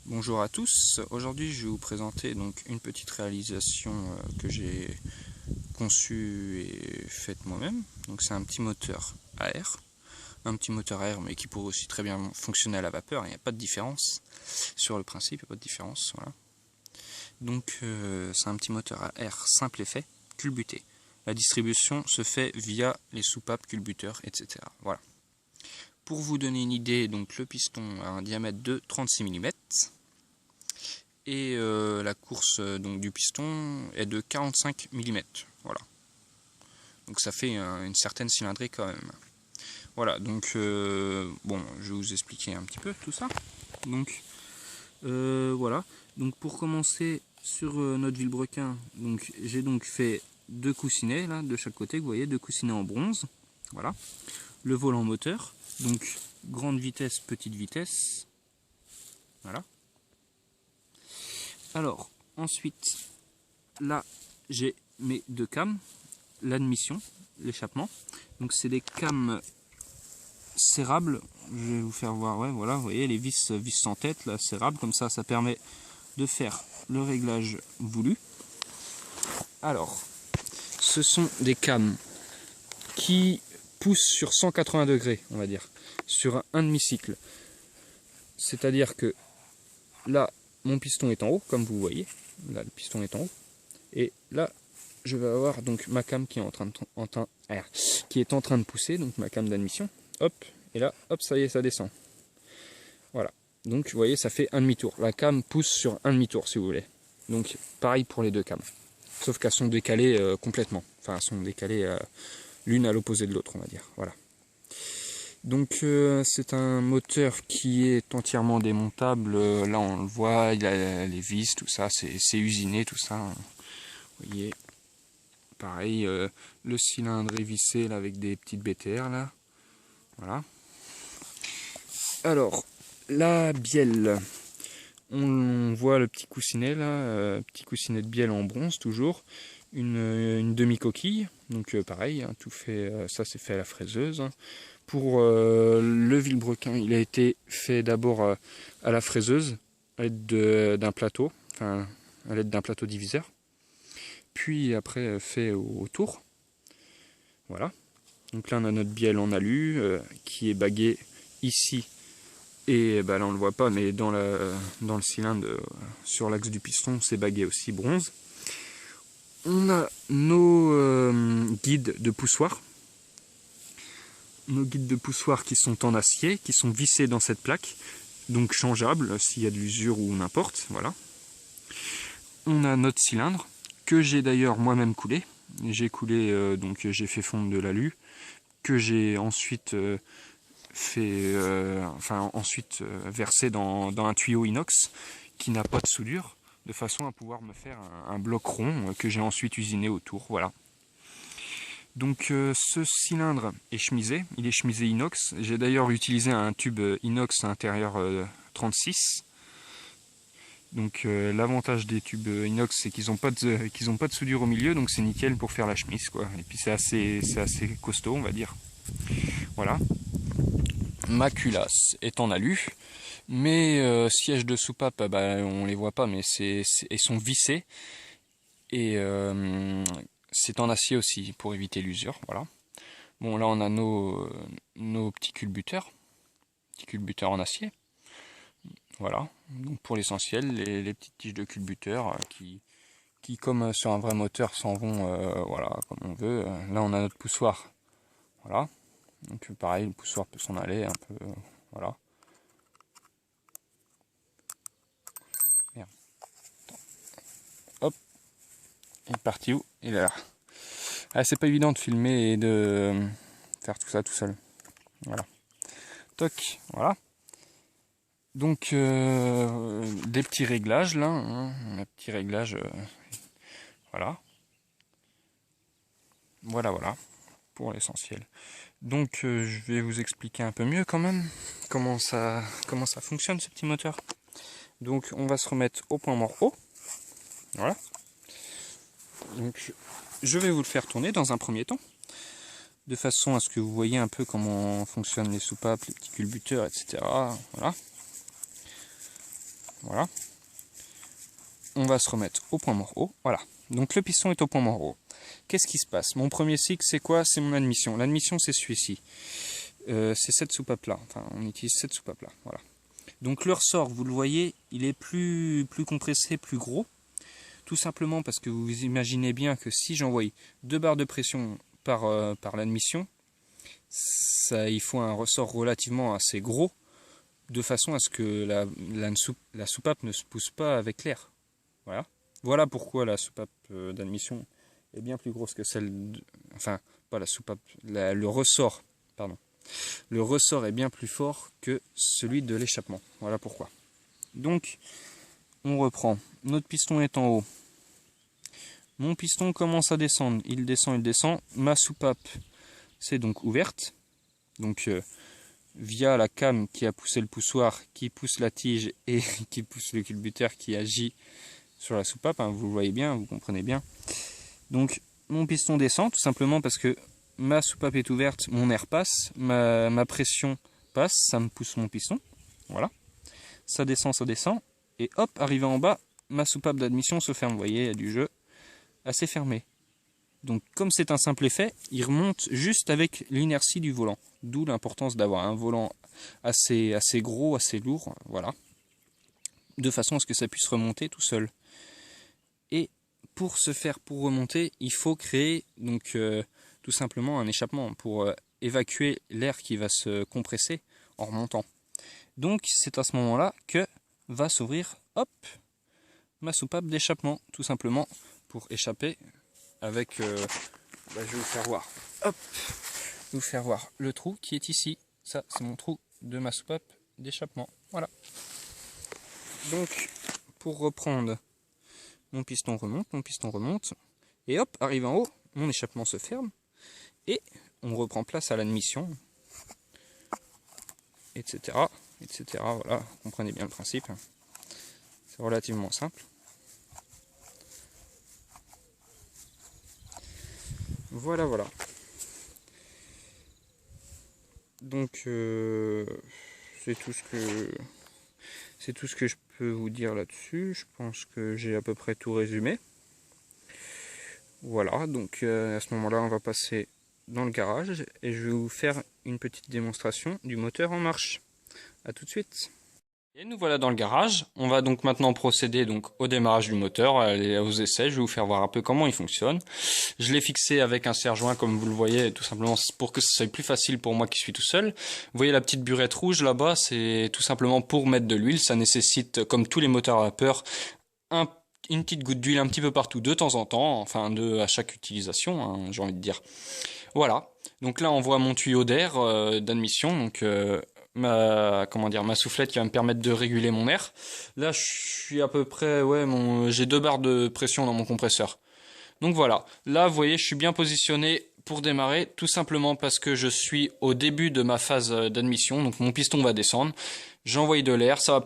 Bonjour à tous, aujourd'hui je vais vous présenter donc une petite réalisation que j'ai conçue et faite moi-même. Donc c'est un petit moteur à air, mais qui pourrait aussi très bien fonctionner à la vapeur, il n'y a pas de différence sur le principe, il n'y a pas de différence. Voilà. Donc c'est un petit moteur à air simple effet, culbuté. La distribution se fait via les soupapes, culbuteurs, etc. Voilà. Pour vous donner une idée, donc le piston a un diamètre de 36 mm. Et la course donc, du piston est de 45 mm. Voilà. Donc ça fait une certaine cylindrée quand même. Voilà, donc bon, je vais vous expliquer un petit peu tout ça. Donc voilà. Donc pour commencer sur notre vilebrequin, donc j'ai donc fait deux coussinets là de chaque côté, vous voyez, deux coussinets en bronze. Voilà. Le volant moteur, donc grande vitesse, petite vitesse. Voilà. Alors, ensuite, là, j'ai mes deux cames, l'admission, l'échappement. Donc, c'est des cames serrables. Je vais vous faire voir, ouais, voilà, vous voyez, les vis sans tête, là, serrables. Comme ça permet de faire le réglage voulu. Alors, ce sont des cames qui poussent sur 180 degrés, on va dire, sur un demi-cycle. C'est-à-dire que là, mon piston est en haut, comme vous voyez. Là, le piston est en haut. Et là, je vais avoir donc ma came qui est en train de pousser, donc ma came d'admission. Hop, et là, hop, ça y est, ça descend. Voilà. Donc, vous voyez, ça fait un demi-tour. La came pousse sur un demi-tour, si vous voulez. Donc, pareil pour les deux cames. Sauf qu'elles sont décalées complètement. Enfin, elles sont décalées l'une à l'opposé de l'autre, on va dire. Voilà. Donc c'est un moteur qui est entièrement démontable. Là on le voit, il a les vis, tout ça, c'est usiné, tout ça. Vous voyez, pareil, le cylindre est vissé là, avec des petites BTR là. Voilà. Alors, la bielle, on voit le petit coussinet là, petit coussinet de bielle en bronze toujours. Une demi-coquille, donc pareil, hein, tout fait, ça c'est fait à la fraiseuse. Hein. Pour le vilebrequin, il a été fait d'abord à la fraiseuse, à l'aide d'un plateau, enfin à l'aide d'un plateau diviseur, puis après fait au tour. Voilà. Donc là on a notre bielle en alu qui est baguée ici, et bah, là on le voit pas, mais dans le cylindre sur l'axe du piston, c'est bagué aussi bronze. On a nos guides de poussoir. Nos guides de poussoir qui sont en acier, qui sont vissés dans cette plaque, donc changeables s'il y a de l'usure ou n'importe, voilà. On a notre cylindre, que j'ai d'ailleurs moi-même coulé. J'ai coulé, donc j'ai fait fondre de l'alu, que j'ai ensuite versé dans un tuyau inox qui n'a pas de soudure, de façon à pouvoir me faire un bloc rond que j'ai ensuite usiné autour, voilà. Donc ce cylindre est chemisé, il est chemisé inox. J'ai d'ailleurs utilisé un tube inox intérieur 36. Donc l'avantage des tubes inox, c'est qu'ils n'ont pas de soudure au milieu, donc c'est nickel pour faire la chemise, quoi. Et puis c'est assez costaud, on va dire. Voilà. Ma culasse est en alu. Mes sièges de soupape, bah, on les voit pas, mais ils sont vissés. Et c'est en acier aussi pour éviter l'usure, voilà. Bon, là on a nos petits culbuteurs en acier. Voilà, donc pour l'essentiel, les petites tiges de culbuteurs qui comme sur un vrai moteur s'en vont voilà, comme on veut. Là on a notre poussoir, voilà. Donc pareil, le poussoir peut s'en aller un peu, voilà. Merde. Hop, il est parti où? Il est là. Ah, c'est pas évident de filmer et de faire tout ça tout seul. Voilà. Toc, voilà. Donc des petits réglages là, hein, un petit réglage, voilà. Voilà, pour l'essentiel. Donc je vais vous expliquer un peu mieux quand même comment ça fonctionne ce petit moteur. Donc on va se remettre au point mort haut. Voilà. Donc je vais vous le faire tourner dans un premier temps, de façon à ce que vous voyez un peu comment fonctionnent les soupapes, les petits culbuteurs, etc. Voilà. Voilà. On va se remettre au point mort haut. Voilà. Donc le piston est au point mort haut. Qu'est-ce qui se passe? Mon premier cycle, c'est quoi? C'est mon admission. L'admission, c'est celui-ci. C'est cette soupape là. Enfin, on utilise cette soupape là. Voilà. Donc le ressort, vous le voyez, il est plus compressé, plus gros. Tout simplement parce que vous imaginez bien que si j'envoie 2 barres de pression par l'admission, il faut un ressort relativement assez gros, de façon à ce que la soupape ne se pousse pas avec l'air. Voilà. Voilà pourquoi la soupape d'admission est bien plus grosse que celle enfin, pas la soupape, le ressort, pardon. Le ressort est bien plus fort que celui de l'échappement. Voilà pourquoi. Donc, on reprend. Notre piston est en haut. Mon piston commence à descendre. Il descend, il descend. Ma soupape, c'est donc ouverte. Donc, via la came qui a poussé le poussoir, qui pousse la tige et qui pousse le culbuteur qui agit sur la soupape. Hein, vous le voyez bien, vous comprenez bien. Donc, mon piston descend tout simplement parce que ma soupape est ouverte, mon air passe, ma pression passe, ça me pousse mon piston. Voilà. Ça descend, et hop, arrivé en bas, ma soupape d'admission se ferme. Vous voyez, il y a du jeu assez fermé. Donc comme c'est un simple effet, il remonte juste avec l'inertie du volant. D'où l'importance d'avoir un volant assez gros, assez lourd, voilà. De façon à ce que ça puisse remonter tout seul. Et pour remonter, il faut créer donc tout simplement un échappement pour évacuer l'air qui va se compresser en remontant. Donc c'est à ce moment-là que va s'ouvrir, hop, ma soupape d'échappement, tout simplement pour échapper avec, je vais vous faire voir, hop, vous faire voir le trou qui est ici. Ça, c'est mon trou de ma soupape d'échappement. Voilà. Donc, pour reprendre, mon piston remonte, et hop, arrive en haut, mon échappement se ferme, et on reprend place à l'admission, etc., etc. Voilà, vous comprenez bien le principe. C'est relativement simple. Voilà, voilà. Donc, c'est tout ce que je peux vous dire là-dessus. Je pense que j'ai à peu près tout résumé. Voilà, donc à ce moment-là, on va passer dans le garage et je vais vous faire une petite démonstration du moteur en marche. A tout de suite. Et nous voilà dans le garage. On va donc maintenant procéder donc au démarrage du moteur, aux essais. Je vais vous faire voir un peu comment il fonctionne. Je l'ai fixé avec un serre-joint comme vous le voyez, tout simplement pour que ce soit plus facile pour moi qui suis tout seul. Vous voyez la petite burette rouge là-bas, c'est tout simplement pour mettre de l'huile. Ça nécessite, comme tous les moteurs à vapeur, une petite goutte d'huile un petit peu partout de temps en temps, enfin à chaque utilisation, hein, j'ai envie de dire. Voilà. Donc là on voit mon tuyau d'air d'admission, donc ma soufflette qui va me permettre de réguler mon air. Là je suis à peu près, j'ai 2 barres de pression dans mon compresseur. Donc voilà, là vous voyez je suis bien positionné pour démarrer, tout simplement parce que je suis au début de ma phase d'admission, donc mon piston va descendre, j'envoie de l'air, ça va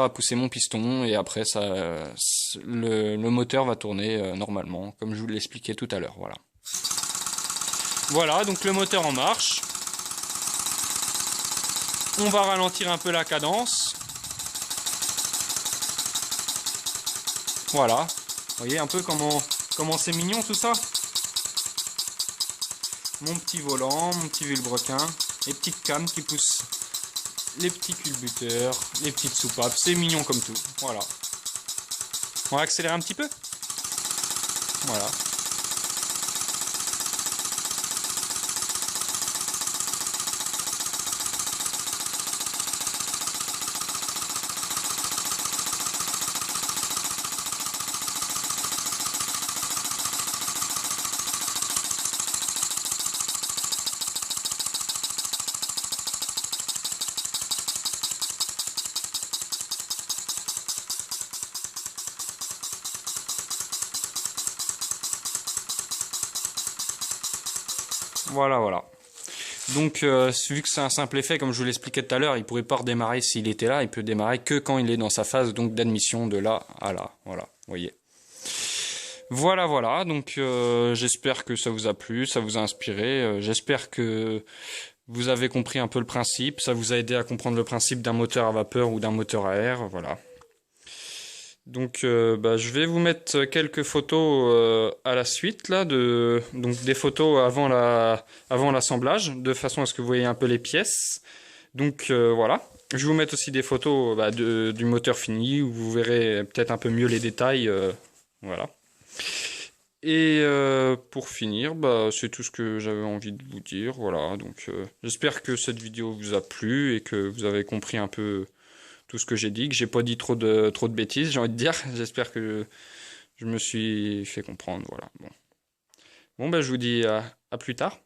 pousser mon piston, et après le moteur va tourner normalement, comme je vous l'expliquais tout à l'heure, voilà. Voilà, donc le moteur en marche. On va ralentir un peu la cadence. Voilà, vous voyez un peu comment c'est mignon tout ça. Mon petit volant, mon petit vilebrequin, les petites cames qui poussent les petits culbuteurs, les petites soupapes, c'est mignon comme tout. Voilà. On va accélérer un petit peu. Voilà. Voilà, voilà. Donc, vu que c'est un simple effet, comme je vous l'expliquais tout à l'heure, il pourrait pas redémarrer s'il était là. Il peut démarrer que quand il est dans sa phase donc d'admission de là à là. Voilà, vous voyez. Voilà, voilà. Donc, j'espère que ça vous a plu, ça vous a inspiré. J'espère que vous avez compris un peu le principe. Ça vous a aidé à comprendre le principe d'un moteur à vapeur ou d'un moteur à air. Voilà. Donc je vais vous mettre quelques photos à la suite là, donc des photos avant l'assemblage, de façon à ce que vous voyez un peu les pièces. Donc voilà. Je vais vous mettre aussi des photos du moteur fini où vous verrez peut-être un peu mieux les détails. Voilà. Et pour finir, c'est tout ce que j'avais envie de vous dire. Voilà. Donc j'espère que cette vidéo vous a plu et que vous avez compris un peu tout ce que j'ai dit, que j'ai pas dit trop de bêtises, j'ai envie de dire. J'espère que je me suis fait comprendre. Voilà. Bon, je vous dis à plus tard.